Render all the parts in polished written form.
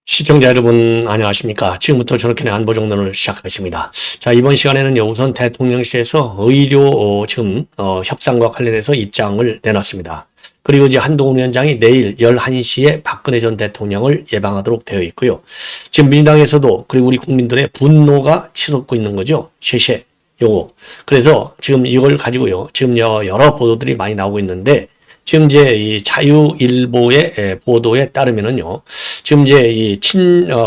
시청자 여러분 안녕하십니까. 지금부터 저녁에 안보정론을 시작하겠습니다. 자, 이번 시간에는요, 우선 대통령실에서 의료 지금 협상과 관련해서 입장을 내놨습니다. 그리고 이제 한동훈 위원장이 내일 11시에 박근혜 전 대통령을 예방하도록 되어 있고요. 지금 민주당에서도 그리고 우리 국민들의 분노가 치솟고 있는 거죠. 쉐쉐 요거. 그래서 지금 이걸 가지고요, 지금 여러 보도들이 많이 나오고 있는데, 지금 이제 이 자유일보의 보도에 따르면은요, 지금 이제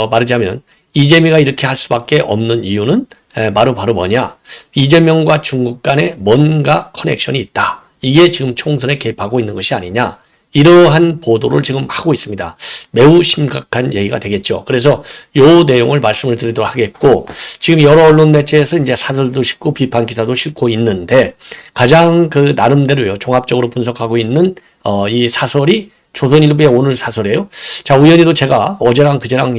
말하자면 이재명이가 이렇게 할 수밖에 없는 이유는 바로 뭐냐? 이재명과 중국 간에 뭔가 커넥션이 있다. 이게 지금 총선에 개입하고 있는 것이 아니냐? 이러한 보도를 지금 하고 있습니다. 매우 심각한 얘기가 되겠죠. 그래서 요 내용을 말씀을 드리도록 하겠고, 지금 여러 언론 매체에서 이제 사설도 싣고 비판 기사도 싣고 있는데, 가장 그 나름대로요, 종합적으로 분석하고 있는 이 사설이 조선일보의 오늘 사설이에요. 자, 우연히도 제가 어제랑 그제랑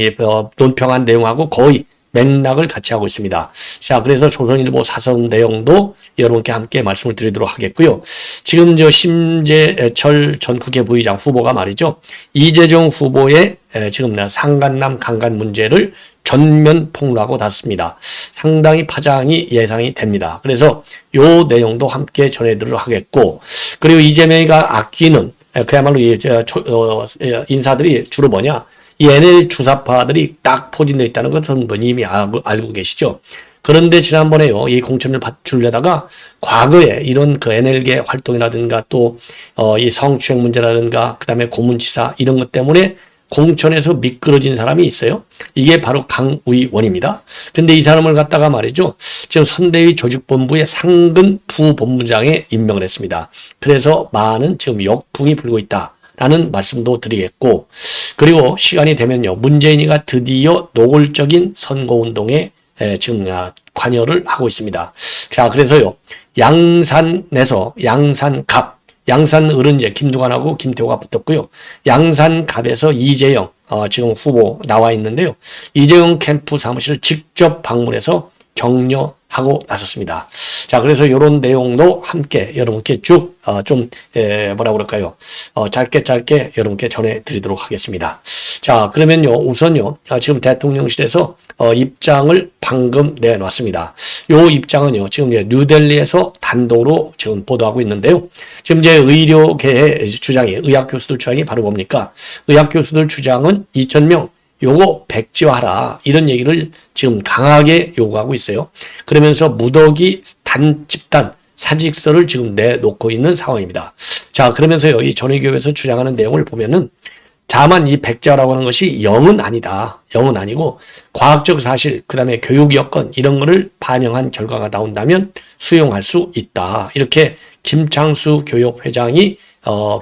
논평한 내용하고 거의 맥락을 같이 하고 있습니다. 자, 그래서 조선일보 사설 내용도 여러분께 함께 말씀을 드리도록 하겠고요. 지금 심재철 전 국회부의장 후보가 말이죠, 이재정 후보의 지금 상간남 강간 문제를 전면 폭로하고 났습니다. 상당히 파장이 예상이 됩니다. 그래서 요 내용도 함께 전해드리도록 하겠고, 그리고 이재명이가 아끼는 그야말로 인사들이 주로 뭐냐? 이 NL 주사파들이 딱 포진되어 있다는 것은 이미 알고 계시죠. 그런데 지난번에요, 이 공천을 주려다가 과거에 이런 그 NL계 활동이라든가 또 이 성추행 문제라든가 그다음에 고문치사 이런 것 때문에 공천에서 미끄러진 사람이 있어요. 이게 바로 강의원입니다. 근데 이 사람을 갖다가 말이죠, 지금 선대위 조직본부의 상근 부본부장에 임명을 했습니다. 그래서 많은 지금 역풍이 불고 있다라는 말씀도 드리겠고, 그리고 시간이 되면요, 문재인이가 드디어 노골적인 선거운동에 지금 관여를 하고 있습니다. 자, 그래서요, 양산에서 양산갑, 양산을은 이제 김두관하고 김태호가 붙었고요. 양산갑에서 이재영 지금 후보 나와 있는데요. 이재영 캠프 사무실을 직접 방문해서 격려하고 나섰습니다. 자, 그래서 이런 내용도 함께 여러분께 쭉 짧게 여러분께 전해드리도록 하겠습니다. 자, 그러면요, 우선요, 지금 대통령실에서 입장을 방금 내놨습니다. 요 입장은요, 지금 뉴델리에서 단독으로 지금 보도하고 있는데요. 지금 이제 의료계의 주장이, 의학교수들 주장이 바로 뭡니까? 의학교수들 주장은 2,000명 요거 백지화하라, 이런 얘기를 지금 강하게 요구하고 있어요. 그러면서 무더기 집단 사직서를 지금 내놓고 있는 상황입니다. 자, 그러면서요, 이 전의교회에서 주장하는 내용을 보면은, 다만 이 백지화라고 하는 것이 영은 아니다. 영은 아니고 과학적 사실, 그 다음에 교육 여건 이런 거를 반영한 결과가 나온다면 수용할 수 있다. 이렇게 김창수 교육회장이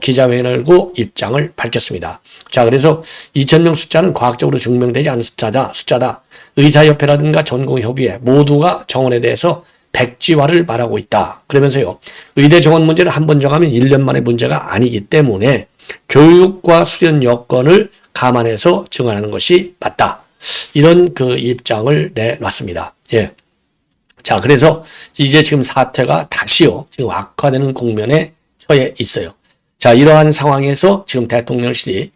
기자회견을 열고 입장을 밝혔습니다. 자, 그래서 2,000명 숫자는 과학적으로 증명되지 않은 숫자다. 의사협회라든가 전공협의회 모두가 정원에 대해서 백지화를 말하고 있다. 그러면서요, 의대 정원 문제를 한번 정하면 1년 만의 문제가 아니기 때문에 교육과 수련 여건을 감안해서 증언하는 것이 맞다. 이런 그 입장을 내놨습니다. 예. 자, 그래서 이제 지금 사태가 다시요, 지금 악화되는 국면에 처해 있어요. 자, 이러한 상황에서 지금 대통령실이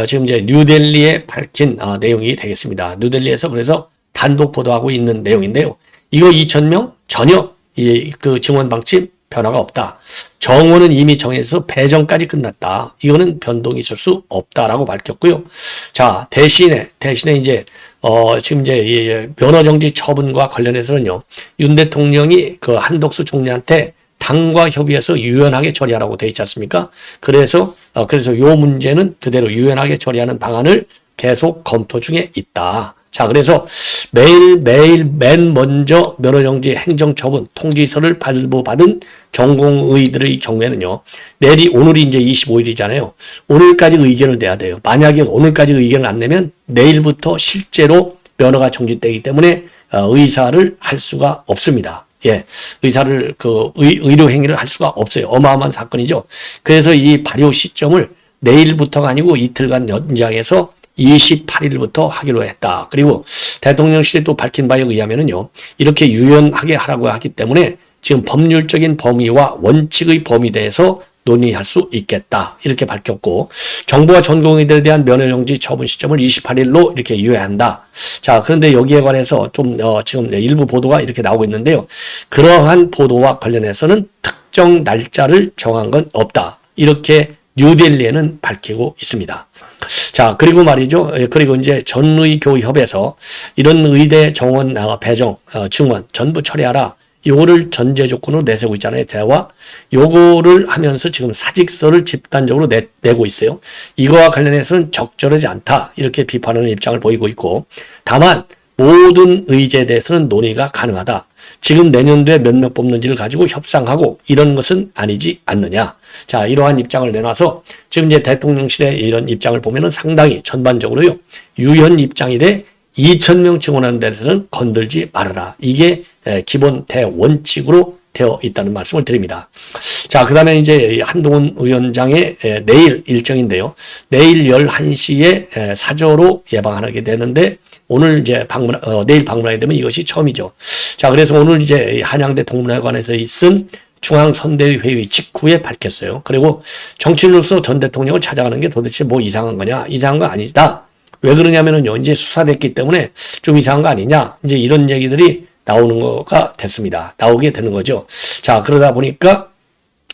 지금 이제 뉴델리에 밝힌 내용이 되겠습니다. 뉴델리에서 그래서 단독 보도하고 있는 내용인데요. 이거 2,000명 전혀 그 증원 방침 변화가 없다. 정원은 이미 정해서 배정까지 끝났다. 이거는 변동이 있을 수 없다라고 밝혔고요. 자, 대신에 이제 지금 이제 면허 정지 처분과 관련해서는요, 윤 대통령이 그 한덕수 총리한테 당과 협의해서 유연하게 처리하라고 돼 있지 않습니까? 그래서 요 문제는 그대로 유연하게 처리하는 방안을 계속 검토 중에 있다. 자, 그래서 매일 맨 먼저 면허정지 행정처분 통지서를 발부받은 전공의들의 경우에는요, 오늘이 이제 25일이잖아요. 오늘까지 의견을 내야 돼요. 만약에 오늘까지 의견을 안 내면 내일부터 실제로 면허가 정지되기 때문에 의사를 할 수가 없습니다. 예, 의사를 의료 행위를 할 수가 없어요. 어마어마한 사건이죠. 그래서 이 발효 시점을 내일부터가 아니고 이틀간 연장해서 28일부터 하기로 했다. 그리고 대통령실이 또 밝힌 바에 의하면은요, 이렇게 유연하게 하라고 하기 때문에 지금 법률적인 범위와 원칙의 범위에 대해서 논의할 수 있겠다. 이렇게 밝혔고, 정부와 전공의들에 대한 면허정지 처분 시점을 28일로 이렇게 유예한다. 자, 그런데 여기에 관해서 좀 지금 일부 보도가 이렇게 나오고 있는데요. 그러한 보도와 관련해서는 특정 날짜를 정한 건 없다. 이렇게 뉴델리에는 밝히고 있습니다. 자, 그리고 말이죠. 그리고 이제 전의교협에서 이런 의대 정원 배정, 증원 전부 처리하라. 요거를 전제 조건으로 내세우고 있잖아요. 대화. 요거를 하면서 지금 사직서를 집단적으로 내고 있어요. 이거와 관련해서는 적절하지 않다. 이렇게 비판하는 입장을 보이고 있고, 다만 모든 의제에 대해서는 논의가 가능하다. 지금 내년도에 몇 명 뽑는지를 가지고 협상하고 이런 것은 아니지 않느냐. 자, 이러한 입장을 내놔서 지금 이제 대통령실의 이런 입장을 보면은 상당히 전반적으로요, 유연 입장이 돼 2,000명 증원하는 데서는 건들지 말아라. 이게 기본 대원칙으로 되어 있다는 말씀을 드립니다. 자, 그 다음에 이제 한동훈 위원장의 내일 일정인데요. 내일 11시에 사저로 예방하게 되는데, 오늘 이제 내일 방문하게 되면 이것이 처음이죠. 자, 그래서 오늘 이제 한양대 동문회관에서 있은 중앙선대위 회의 직후에 밝혔어요. 그리고 정치인으로서 전 대통령을 찾아가는 게 도대체 뭐 이상한 거냐? 이상한 거 아니다. 왜 그러냐면은요, 이제 수사됐기 때문에 좀 이상한 거 아니냐? 이제 이런 얘기들이 나오는 거가 됐습니다. 나오게 되는 거죠. 자, 그러다 보니까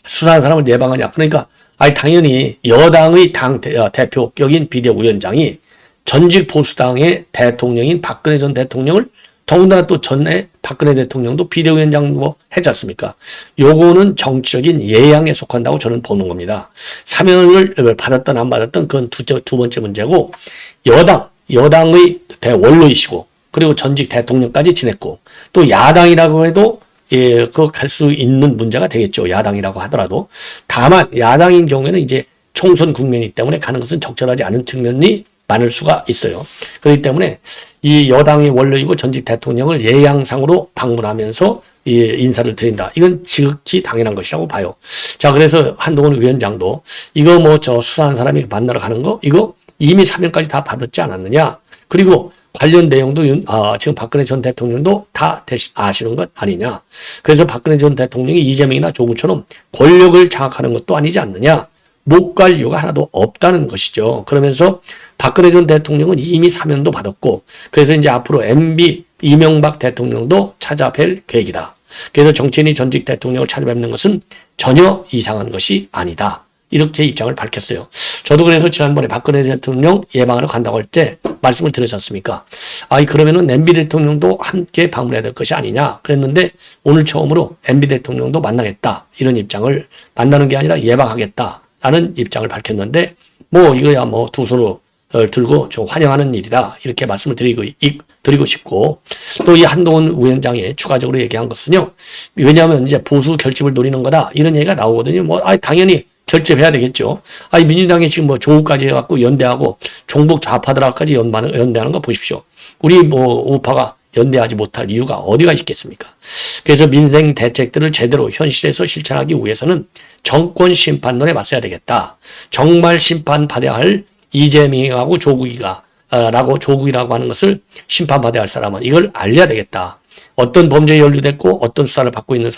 수사한 사람을 예방하냐? 그러니까, 당연히 여당의 당 대표격인 비대위원장이 전직 보수당의 대통령인 박근혜 전 대통령을, 더군다나 또 전에 박근혜 대통령도 비대위원장도 했지 않습니까? 요거는 정치적인 예양에 속한다고 저는 보는 겁니다. 사면을 받았든 안 받았든 그건 두 번째 문제고, 여당의 대원로이시고, 그리고 전직 대통령까지 지냈고, 또 야당이라고 해도 그 갈 수 있는 문제가 되겠죠. 야당이라고 하더라도. 다만 야당인 경우에는 이제 총선 국면이기 때문에 가는 것은 적절하지 않은 측면이 많을 수가 있어요. 그렇기 때문에 이 여당의 원로이고 전직 대통령을 예양상으로 방문하면서 인사를 드린다. 이건 지극히 당연한 것이라고 봐요. 자, 그래서 한동훈 위원장도 이거 뭐 수사한 사람이 만나러 가는 거, 이거 이미 사면까지 다 받았지 않았느냐. 그리고 관련 내용도 지금 박근혜 전 대통령도 다 아시는 것 아니냐. 그래서 박근혜 전 대통령이 이재명이나 조국처럼 권력을 장악하는 것도 아니지 않느냐. 못 갈 이유가 하나도 없다는 것이죠. 그러면서 박근혜 전 대통령은 이미 사면도 받았고, 그래서 이제 앞으로 MB 이명박 대통령도 찾아뵐 계획이다. 그래서 정치인이 전직 대통령을 찾아뵙는 것은 전혀 이상한 것이 아니다. 이렇게 입장을 밝혔어요. 저도 그래서 지난번에 박근혜 대통령 예방하러 간다고 할 때 말씀을 드렸지 않습니까? 그러면은 MB 대통령도 함께 방문해야 될 것이 아니냐 그랬는데, 오늘 처음으로 MB 대통령도 만나겠다. 이런 입장을, 만나는 게 아니라 예방하겠다. 라는 입장을 밝혔는데, 뭐 이거야 뭐 두 손으로 들고 좀 환영하는 일이다. 이렇게 말씀을 드리고 싶고, 또 이 한동훈 위원장이 추가적으로 얘기한 것은요, 왜냐하면 이제 보수 결집을 노리는 거다. 이런 얘기가 나오거든요. 당연히 결집해야 되겠죠. 민주당이 지금 뭐 조국까지 해갖고 연대하고 종북 좌파들하고까지 연대하는 거 보십시오. 우리 뭐 우파가 연대하지 못할 이유가 어디가 있겠습니까? 그래서 민생 대책들을 제대로 현실에서 실천하기 위해서는 정권 심판론에 맞서야 되겠다. 정말 심판받아야 할 이재명하고 조국이라고 하는 것을 심판받아야 할 사람은 이걸 알려야 되겠다. 어떤 범죄에 연루됐고 어떤 수사를 받고 있는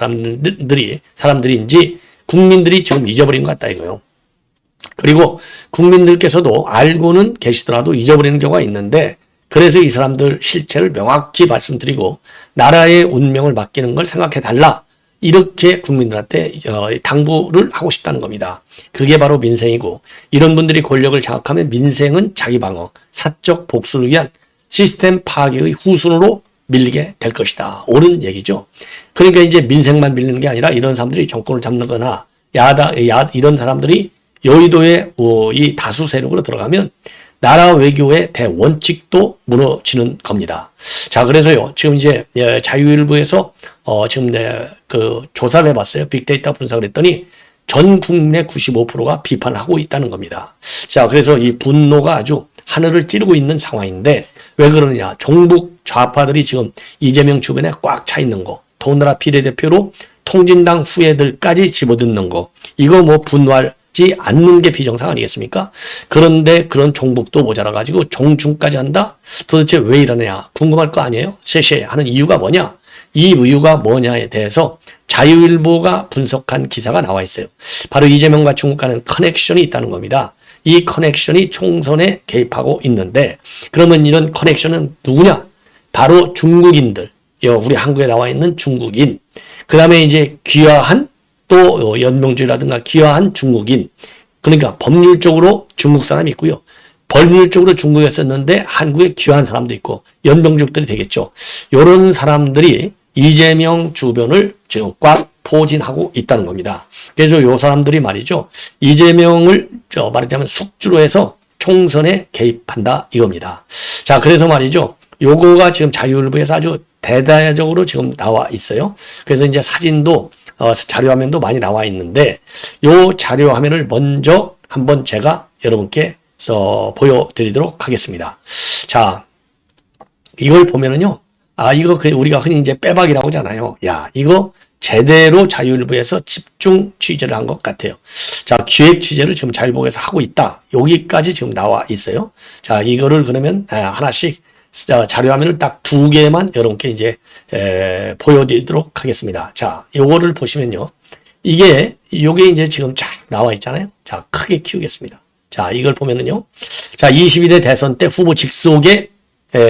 사람들인지 국민들이 지금 잊어버린 것 같다 이거요. 그리고 국민들께서도 알고는 계시더라도 잊어버리는 경우가 있는데, 그래서 이 사람들 실체를 명확히 말씀드리고 나라의 운명을 맡기는 걸 생각해 달라. 이렇게 국민들한테 당부를 하고 싶다는 겁니다. 그게 바로 민생이고, 이런 분들이 권력을 장악하면 민생은 자기 방어, 사적 복수를 위한 시스템 파괴의 후순으로 밀리게 될 것이다. 옳은 얘기죠. 그러니까 이제 민생만 밀리는 게 아니라 이런 사람들이 정권을 잡는 거나 이런 사람들이 여의도의 이 다수 세력으로 들어가면 나라 외교의 대원칙도 무너지는 겁니다. 자, 그래서요, 지금 이제 자유일보에서 지금 그 조사를 해봤어요. 빅데이터 분석을 했더니 전 국민의 95%가 비판을 하고 있다는 겁니다. 자, 그래서 이 분노가 아주 하늘을 찌르고 있는 상황인데, 왜 그러느냐. 종북 좌파들이 지금 이재명 주변에 꽉 차 있는 거, 더군다나 비례대표로 통진당 후예들까지 집어듣는 거, 이거 뭐 분노할 하지 않는 게 비정상 아니겠습니까? 그런데 그런 종북도 모자라가지고 종중까지 한다? 도대체 왜 이러느냐? 궁금할 거 아니에요? 쉐쉐 하는 이유가 뭐냐? 이 이유가 뭐냐에 대해서 자유일보가 분석한 기사가 나와 있어요. 바로 이재명과 중국 간의 커넥션이 있다는 겁니다. 이 커넥션이 총선에 개입하고 있는데 그러면 이런 커넥션은 누구냐? 바로 중국인들. 우리 한국에 나와 있는 중국인. 그 다음에 이제 귀화한 또 연명주의라든가 귀화한 중국인. 그러니까 법률적으로 중국 사람이 있고요. 법률적으로 중국에 썼는데 한국에 귀화한 사람도 있고 연명족들이 되겠죠. 이런 사람들이 이재명 주변을 지금 꽉 포진하고 있다는 겁니다. 그래서 이 사람들이 말이죠. 이재명을 말하자면 숙주로 해서 총선에 개입한다 이겁니다. 자, 그래서 말이죠. 요거가 지금 자유일보에서 아주 대대적으로 지금 나와 있어요. 그래서 이제 사진도 자료화면도 많이 나와 있는데 요 자료화면을 먼저 한번 제가 여러분께 보여드리도록 하겠습니다. 자, 이걸 보면은요. 이거 우리가 흔히 이제 빼박이라고 하잖아요. 야, 이거 제대로 자유일보에서 집중 취재를 한 것 같아요. 자, 기획 취재를 지금 자유일보에서 하고 있다. 여기까지 지금 나와 있어요. 자, 이거를 그러면 하나씩 자료화면을 딱 2개만 여러분께 이제 보여드리도록 하겠습니다. 자, 요거를 보시면요. 요게 이제 지금 쫙 나와 있잖아요. 자, 크게 키우겠습니다. 자, 이걸 보면은요. 자, 22대 대선 때 후보 직속에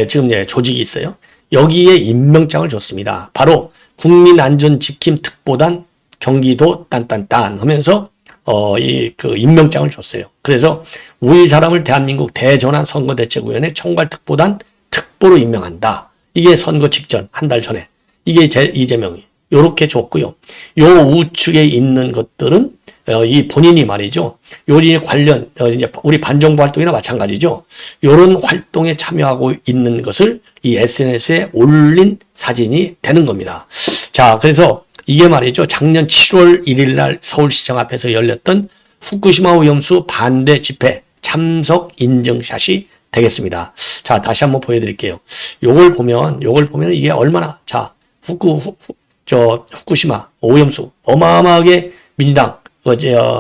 지금 조직이 있어요. 여기에 임명장을 줬습니다. 바로 국민안전지킴특보단 경기도 딴딴딴 하면서 그 임명장을 줬어요. 그래서 우리 사람을 대한민국 대전환 선거대책위원회 총괄특보단 특보로 임명한다. 이게 선거 직전 한 달 전에 이게 이재명이 요렇게 줬고요. 요 우측에 있는 것들은 이 본인이 말이죠. 요리 관련 이제 우리 반정부 활동이나 마찬가지죠. 요런 활동에 참여하고 있는 것을 이 SNS에 올린 사진이 되는 겁니다. 자, 그래서 이게 말이죠. 작년 7월 1일 날 서울시청 앞에서 열렸던 후쿠시마 오염수 반대 집회 참석 인증샷이 되겠습니다. 자, 다시 한번 보여드릴게요. 요걸 보면 이게 얼마나, 자, 후쿠시마 오염수 어마어마하게 민주당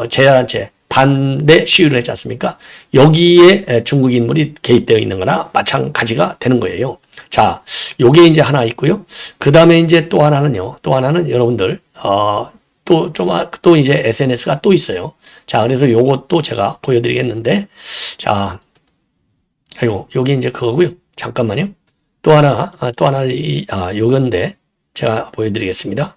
제야단체 반대 시위를 했지 않습니까? 여기에 중국 인물이 개입되어 있는 거나 마찬가지가 되는 거예요. 자, 요게 이제 하나 있고요. 그 다음에 이제 또 하나는 여러분들, 또 이제 SNS가 또 있어요. 자, 그래서 요것도 제가 보여드리겠는데, 자, 요게 이제 그거고요. 잠깐만요. 또 하나, 요건데, 제가 보여드리겠습니다.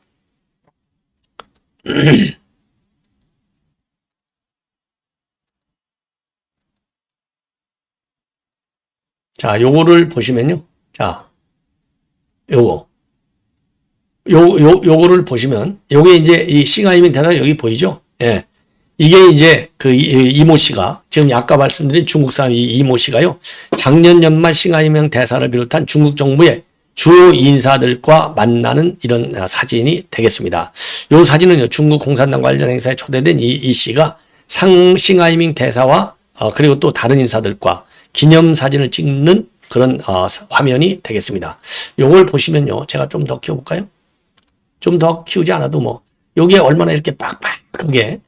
자, 요거를 보시면요. 자, 요거를 보시면, 요게 이제 이 시가이민 대사 여기 보이죠? 예. 이게 이제 그 이모 씨가, 지금 아까 말씀드린 중국 사람 이모 씨가요, 작년 연말 싱하이명 대사를 비롯한 중국 정부의 주요 인사들과 만나는 이런 사진이 되겠습니다. 요 사진은요, 중국 공산당 관련 행사에 초대된 이 씨가 싱하이밍 대사와 그리고 또 다른 인사들과 기념사진을 찍는 그런 화면이 되겠습니다. 요걸 보시면요. 제가 좀 더 키워볼까요? 좀 더 키우지 않아도 뭐 요게 얼마나 이렇게 빡빡하게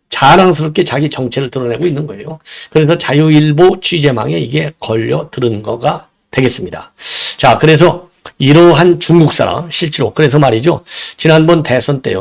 자랑스럽게 자기 정체를 드러내고 있는 거예요. 그래서 자유일보 취재망에 이게 걸려 들은 거가 되겠습니다. 자, 그래서 이러한 중국 사람 실제로 그래서 말이죠. 지난 대선 때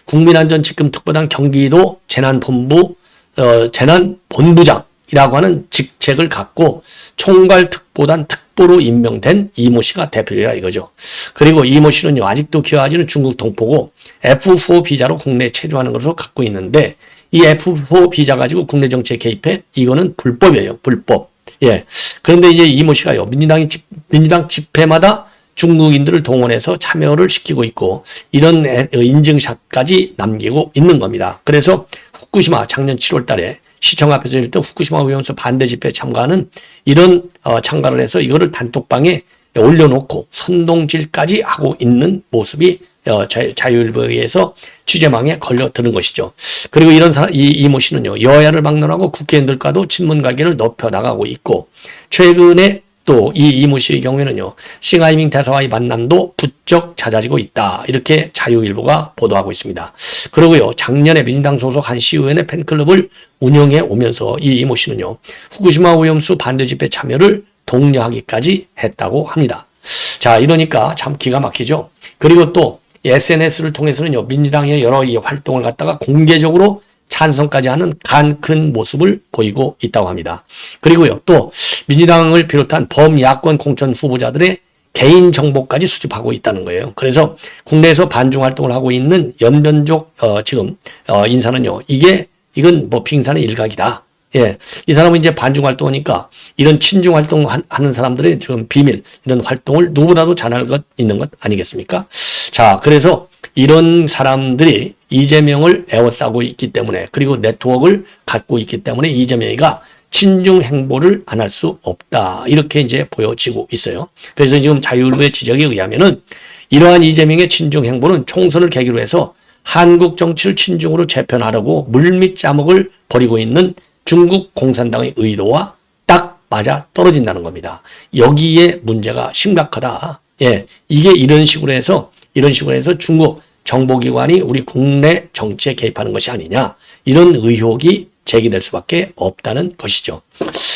국민안전지킴특보단 경기도 재난본부장이라고 하는 직책을 갖고 총괄특보단 특보로 임명된 이모 씨가 대표이라 이거죠. 그리고 이모 씨는요, 아직도 귀화하지는 중국 동포고 F4 비자로 국내에 체류하는 것으로 갖고 있는데 이 F4 비자 가지고 국내 정치에 개입해 이거는 불법이에요. 불법. 예. 그런데 이제 이모 씨가요, 민주당 집회마다 중국인들을 동원해서 참여를 시키고 있고 이런 인증샷까지 남기고 있는 겁니다. 그래서 후쿠시마 작년 7월 달에 시청 앞에서 열릴 때 후쿠시마 오염수 반대 집회에 참가하는 이런 참가를 해서 이거를 단톡방에 올려놓고 선동질까지 하고 있는 모습이 자유일보에서 취재망에 걸려드는 것이죠. 그리고 이런 이모 씨는요, 여야를 막론하고 국회의원들과도 친문 관계를 높여 나가고 있고 최근에 또 이 이모 씨의 경우에는요, 싱하이밍 대사와의 만남도 부쩍 잦아지고 있다. 이렇게 자유일보가 보도하고 있습니다. 그리고요, 작년에 민주당 소속 한 시의원의 팬클럽을 운영해 오면서 이 이모 씨는요, 후쿠시마 오염수 반대 집회 참여를 독려하기까지 했다고 합니다. 자, 이러니까 참 기가 막히죠. 그리고 또 SNS를 통해서는요, 민주당의 여러 이 활동을 갖다가 공개적으로 찬성까지 하는 간 큰 모습을 보이고 있다고 합니다. 그리고요, 또 민주당을 비롯한 범야권 공천 후보자들의 개인 정보까지 수집하고 있다는 거예요. 그래서 국내에서 반중 활동을 하고 있는 연변족 인사는요, 이건 뭐 빙산의 일각이다. 예, 이 사람은 이제 반중 활동하니까 이런 친중 활동하는 사람들의 지금 비밀, 이런 활동을 누구보다도 잘 알고 있는 것 아니겠습니까? 자, 그래서 이런 사람들이 이재명을 에워싸고 있기 때문에, 그리고 네트워크를 갖고 있기 때문에 이재명이가 친중 행보를 안 할 수 없다. 이렇게 이제 보여지고 있어요. 그래서 지금 자유일보의 지적에 의하면은 이러한 이재명의 친중 행보는 총선을 계기로 해서 한국 정치를 친중으로 재편하려고 물밑 짜먹을 벌이고 있는 중국 공산당의 의도와 딱 맞아 떨어진다는 겁니다. 여기에 문제가 심각하다. 예, 이게 이런 식으로 해서 중국 정보기관이 우리 국내 정치에 개입하는 것이 아니냐, 이런 의혹이 제기될 수밖에 없다는 것이죠.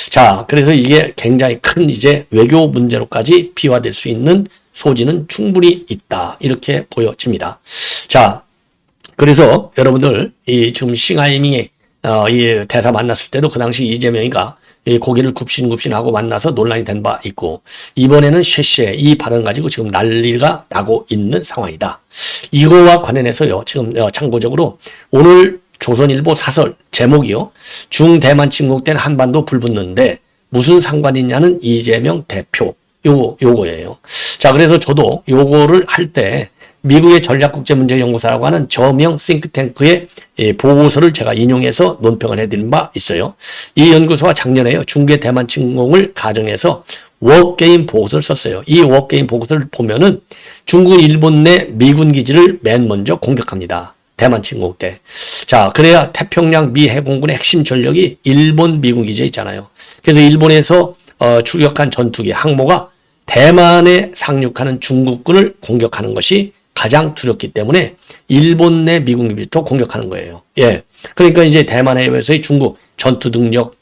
자, 그래서 이게 굉장히 큰 이제 외교 문제로까지 비화될 수 있는 소지는 충분히 있다. 이렇게 보여집니다. 자, 그래서 여러분들 이 지금 싱하이밍의 이 대사 만났을 때도 그 당시 이재명이가 이 고개를 굽신굽신하고 만나서 논란이 된 바 있고, 이번에는 쉐쉐 이 발언 가지고 지금 난리가 나고 있는 상황이다. 이거와 관련해서요, 지금 참고적으로 오늘 조선일보 사설 제목이요, 중대만 침공된 한반도 불붙는데 무슨 상관이 있냐는 이재명 대표, 요거예요. 자, 그래서 저도 요거를 할 때 미국의 전략국제문제연구소라고 하는 저명 싱크탱크의 보고서를 제가 인용해서 논평을 해드린 바 있어요. 이 연구소가 작년에요, 중국의 대만 침공을 가정해서 워게임 보고서를 썼어요. 이 워게임 보고서를 보면은 중국, 일본 내 미군 기지를 맨 먼저 공격합니다. 대만 침공 때. 자, 그래야 태평양 미 해공군의 핵심 전력이 일본 미군 기지에 있잖아요. 그래서 일본에서 출격한 전투기, 항모가 대만에 상륙하는 중국군을 공격하는 것이 가장 두렵기 때문에 일본 내 미군 기지부터 공격하는 거예요. 예. 그러니까 이제 대만 해협에서의 중국 전투 능력,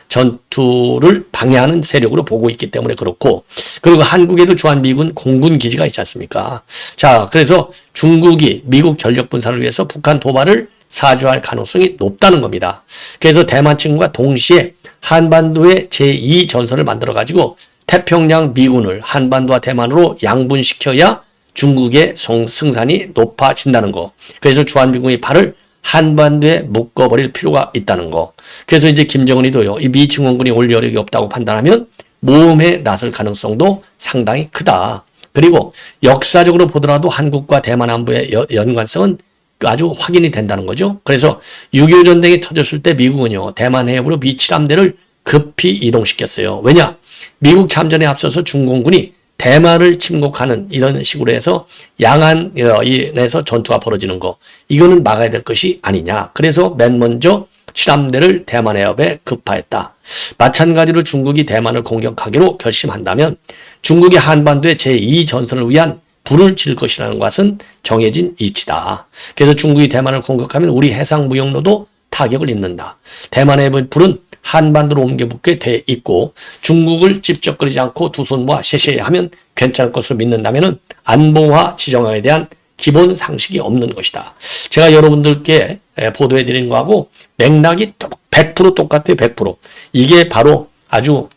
전투를 방해하는 세력으로 보고 있기 때문에 그렇고, 그리고 한국에도 주한미군 공군 기지가 있지 않습니까? 자, 그래서 중국이 미국 전력 분산을 위해서 북한 도발을 사주할 가능성이 높다는 겁니다. 그래서 대만 침공과 동시에 한반도의 제2전선을 만들어가지고 태평양 미군을 한반도와 대만으로 양분시켜야 중국의 승산이 높아진다는 거. 그래서 주한미군의 발을 한반도에 묶어버릴 필요가 있다는 거. 그래서 이제 김정은이도요, 이 미 증원군이 올 여력이 없다고 판단하면 모험에 나설 가능성도 상당히 크다. 그리고 역사적으로 보더라도 한국과 대만 안보의 연관성은 아주 확인이 된다는 거죠. 그래서 6.25 전쟁이 터졌을 때 미국은요, 대만 해협으로 미 칠함대를 급히 이동시켰어요. 왜냐? 미국 참전에 앞서서 중공군이 대만을 침공하는 이런 식으로 해서 양안에서 전투가 벌어지는 거, 이거는 막아야 될 것이 아니냐. 그래서 맨 먼저 칠함대를 대만 해협에 급파했다. 마찬가지로 중국이 대만을 공격하기로 결심한다면 중국이 한반도의 제2전선을 위한 불을 질 것이라는 것은 정해진 이치다. 그래서 중국이 대만을 공격하면 우리 해상무역로도 타격을 입는다. 대만 해협의 불은 한반도로 옮겨 붙게 돼 있고, 중국을 찝쩍거리지 않고 두 손 모아 셰셰 하면 괜찮을 것으로 믿는다면은 안보와 지정학에 대한 기본 상식이 없는 것이다. 제가 여러분들께 보도해 드린 거하고 맥락이 100% 똑같아요. 100%. 이게 바로 아주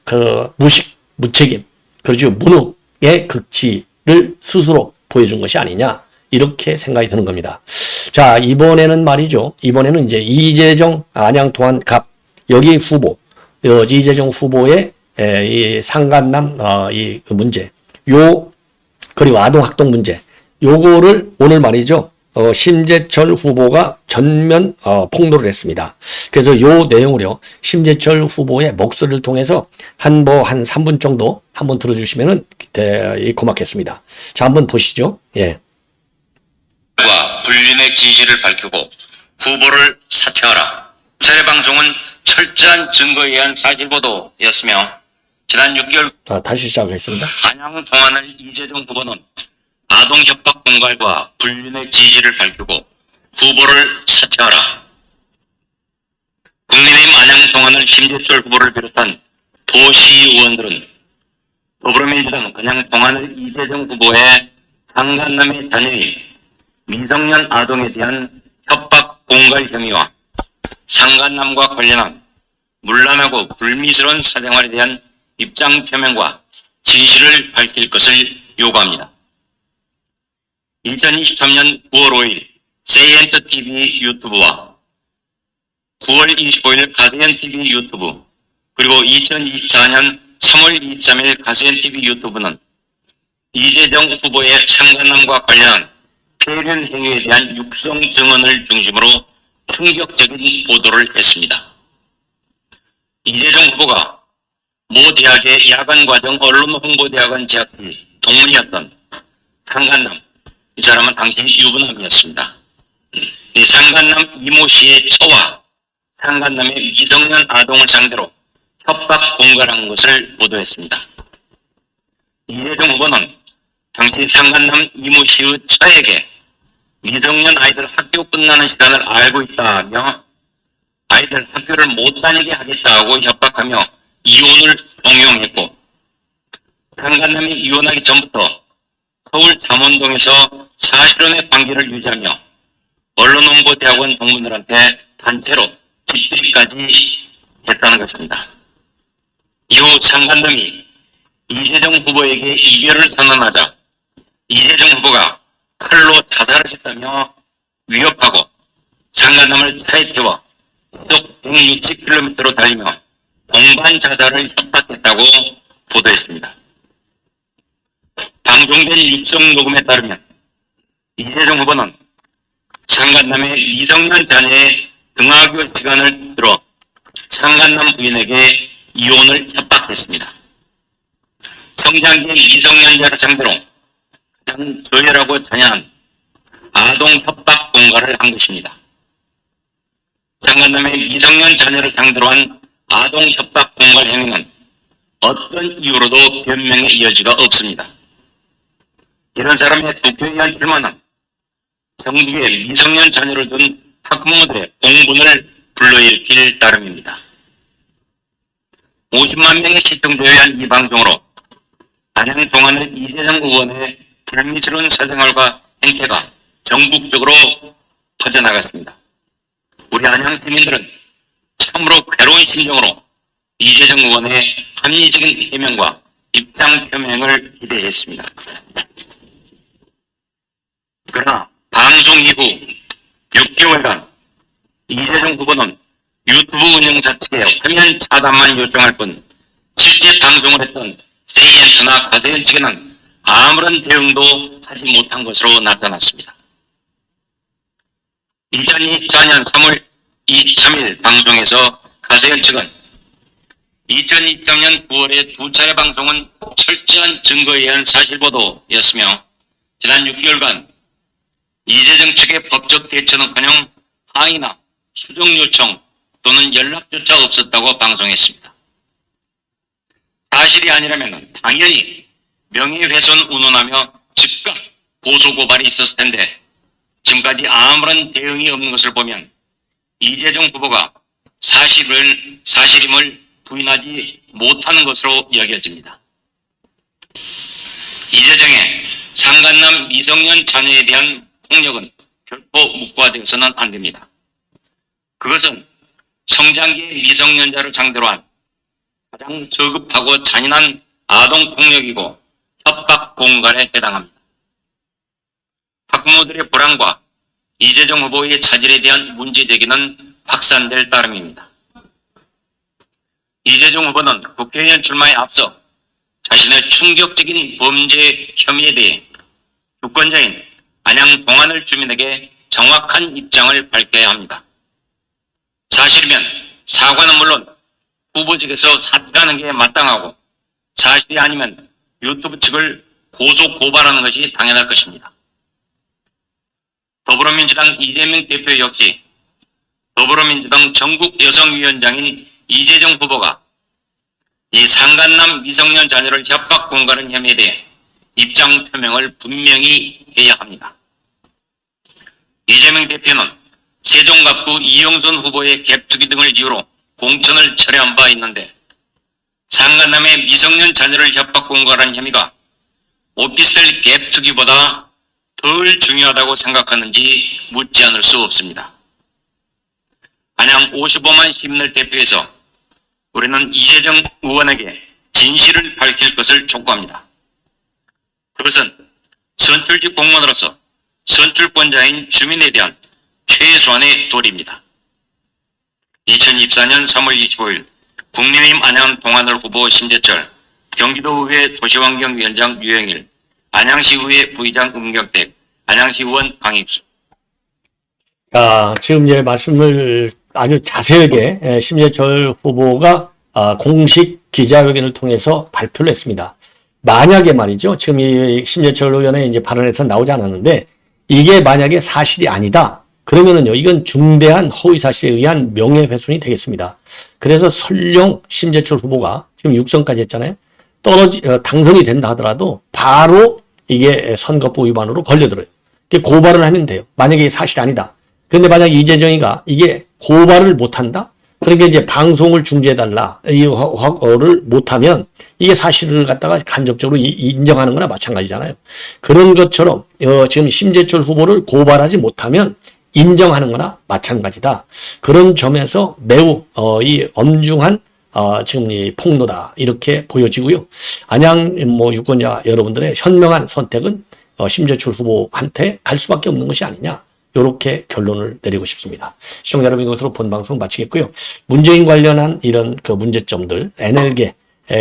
무책임, 그렇죠, 무능의 극치를 스스로 보여준 것이 아니냐, 이렇게 생각이 드는 겁니다. 자, 이번에는 말이죠. 이번에는 이제 이재정 안양 동안갑 여기 후보, 이재정 후보의 이 상간남 이 문제, 그리고 아동학동 문제, 요거를 오늘 말이죠, 심재철 후보가 전면 폭로를 했습니다. 그래서 요 내용을요, 심재철 후보의 목소리를 통해서 한 3분 정도 한번 들어주시면은 고맙겠습니다. 자, 한번 보시죠. 예. 불륜의 진실을 밝히고 후보를 사퇴하라. 차례 방송은 철저한 증거에 의한 사실보도였으며 지난 6개월 자, 다시 시작하겠습니다. 안양 동안을 이재정 후보는 아동협박 공갈과 불륜의 지지를 밝히고 후보를 사퇴하라. 국민의힘 안양 동안을 심재철 후보를 비롯한 도시의원들은 더불어민주당 안양 동안을 이재정 후보의 상간남의 자녀인 미성년 아동에 대한 협박 공갈 혐의와 상간남과 관련한 문란하고 불미스러운 사생활에 대한 입장 표명과 진실을 밝힐 것을 요구합니다. 2023년 9월 5일 세이엔터TV 유튜브와 9월 25일 가세현TV 유튜브 그리고 2024년 3월 23일 가세현TV 유튜브는 이재정 후보의 상간남과 관련한 폐륜 행위에 대한 육성 증언을 중심으로 충격적인 보도를 했습니다. 이재정 후보가 모 대학의 야간과정 언론홍보대학원 재학기 동문이었던 상간남, 이 사람은 당시 유부남이었습니다. 이 상간남 이모 씨의 처와 상간남의 미성년 아동을 상대로 협박 공갈한 것을 보도했습니다. 이재정 후보는 당시 상간남 이모 씨의 처에게 미성년 아이들 학교 끝나는 시간을 알고 있다며 아이들 학교를 못 다니게 하겠다고 협박하며 이혼을 종용했고, 상간남이 이혼하기 전부터 서울 잠원동에서 사실혼의 관계를 유지하며 언론홍보대학원 동문들한테 단체로 집들이까지 했다는 것입니다. 이후 상간남이 이재정 후보에게 이별을 선언하자 이재정 후보가 칼로 자살하셨다며 위협하고 상간남을 차에 태워 시속 160km로 달리며 동반 자살을 협박했다고 보도했습니다. 방송된 육성 녹음에 따르면 이재정 후보는 상간남의 미성년 자녀의 등하교 시간을 들어 상간남 부인에게 이혼을 협박했습니다. 성장기 미성년자를 상대로 가장 저열하고 잔인한 아동 협박 공갈을 한 것입니다. 상간남의 미성년 자녀를 상대로 한 아동 협박 공갈 행위는 어떤 이유로도 변명의 여지가 없습니다. 이런 사람의 국회의원 출마는 전국에 미성년 자녀를 둔 학부모들의 공분을 불러일으킬 따름입니다. 50만 명의 시청자에 한 이 방송으로 안양 동안의 이재정 의원의 불미스러운 사생활과 행태가 전국적으로 퍼져나갔습니다. 우리 안양 시민들은 참으로 괴로운 심정으로 이재정 의원의 합리적인 해명과 입장 표명을 기대했습니다. 그러나 방송 이후 6개월간 이재정 후보는 유튜브 운영사 측에 화면 차단만 요청할 뿐 실제 방송을 했던 세이엔터나 가세현 측에는 아무런 대응도 하지 못한 것으로 나타났습니다. 2024년 3월 23일 방송에서 가세현 측은 2023년 9월에 두 차례 방송은 철저한 증거에 의한 사실보도였으며 지난 6개월간 이재정 측의 법적 대처는커녕 항의나 수정 요청 또는 연락조차 없었다고 방송했습니다. 사실이 아니라면 당연히 명예훼손 운운하며 즉각 고소고발이 있었을 텐데 지금까지 아무런 대응이 없는 것을 보면 이재정 후보가 사실임을 부인하지 못하는 것으로 여겨집니다. 이재정의 상간남 미성년 자녀에 대한 폭력은 결코 묵과되어서는 안 됩니다. 그것은 성장기의 미성년자를 상대로 한 가장 저급하고 잔인한 아동폭력이고 협박 공갈에 해당합니다. 학부모들의 불안과 이재정 후보의 자질에 대한 문제제기는 확산될 따름입니다. 이재정 후보는 국회의원 출마에 앞서 자신의 충격적인 범죄 혐의에 대해 유권자인 안양 동안을 주민에게 정확한 입장을 밝혀야 합니다. 사실이면 사과는 물론 후보직에서 사퇴하는 게 마땅하고 사실이 아니면 유튜브 측을 고소 고발하는 것이 당연할 것입니다. 더불어민주당 이재명 대표 역시 더불어민주당 전국 여성위원장인 이재정 후보가 이 상간남 미성년 자녀를 협박 공갈한 혐의에 대해 입장 표명을 분명히 해야 합니다. 이재명 대표는 세종갑구 이용순 후보의 갭투기 등을 이유로 공천을 철회한 바 있는데 상간남의 미성년 자녀를 협박 공갈한 혐의가 오피스텔 갭투기보다 덜 중요하다고 생각하는지 묻지 않을 수 없습니다. 안양 55만 시민을 대표해서 우리는 이재정 의원에게 진실을 밝힐 것을 촉구합니다. 그것은 선출직 공무원으로서 선출권자인 주민에 대한 최소한의 도리입니다. 2024년 3월 25일 국민의힘 안양 동안을 후보 심재철, 경기도의회 도시환경위원장 유영일, 안양시의회 부의장 음경택, 안양시 의원 강익수. 지금 이제 말씀을 아주 자세하게 심재철 후보가 공식 기자회견을 통해서 발표를 했습니다. 만약에 말이죠. 지금 이 심재철 의원의 이제 발언에서 나오지 않았는데 이게 만약에 사실이 아니다. 그러면은요, 이건 중대한 허위사실에 의한 명예훼손이 되겠습니다. 그래서 설령 심재철 후보가 지금 육선까지 했잖아요. 당선이 된다 하더라도 바로 이게 선거법 위반으로 걸려들어요. 고발을 하면 돼요. 만약에 이게 사실이 아니다. 그런데 만약에 이재정이가 이게 고발을 못한다? 그러니까 이제 방송을 중지해달라. 이를 못하면 이게 사실을 갖다가 간접적으로 인정하는 거나 마찬가지잖아요. 그런 것처럼 지금 심재철 후보를 고발하지 못하면 인정하는 거나 마찬가지다. 그런 점에서 매우 이 엄중한 지금 이 폭로다. 이렇게 보여지고요. 안양 유권자 여러분들의 현명한 선택은 심재철 후보한테 갈 수밖에 없는 것이 아니냐. 이렇게 결론을 내리고 싶습니다. 시청자 여러분, 이것으로 본 방송 마치겠고요. 문재인 관련한 이런 그 문제점들, NL계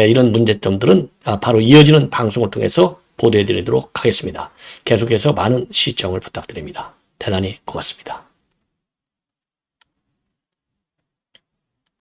이런 문제점들은 바로 이어지는 방송을 통해서 보도해 드리도록 하겠습니다. 계속해서 많은 시청을 부탁드립니다. 대단히 고맙습니다.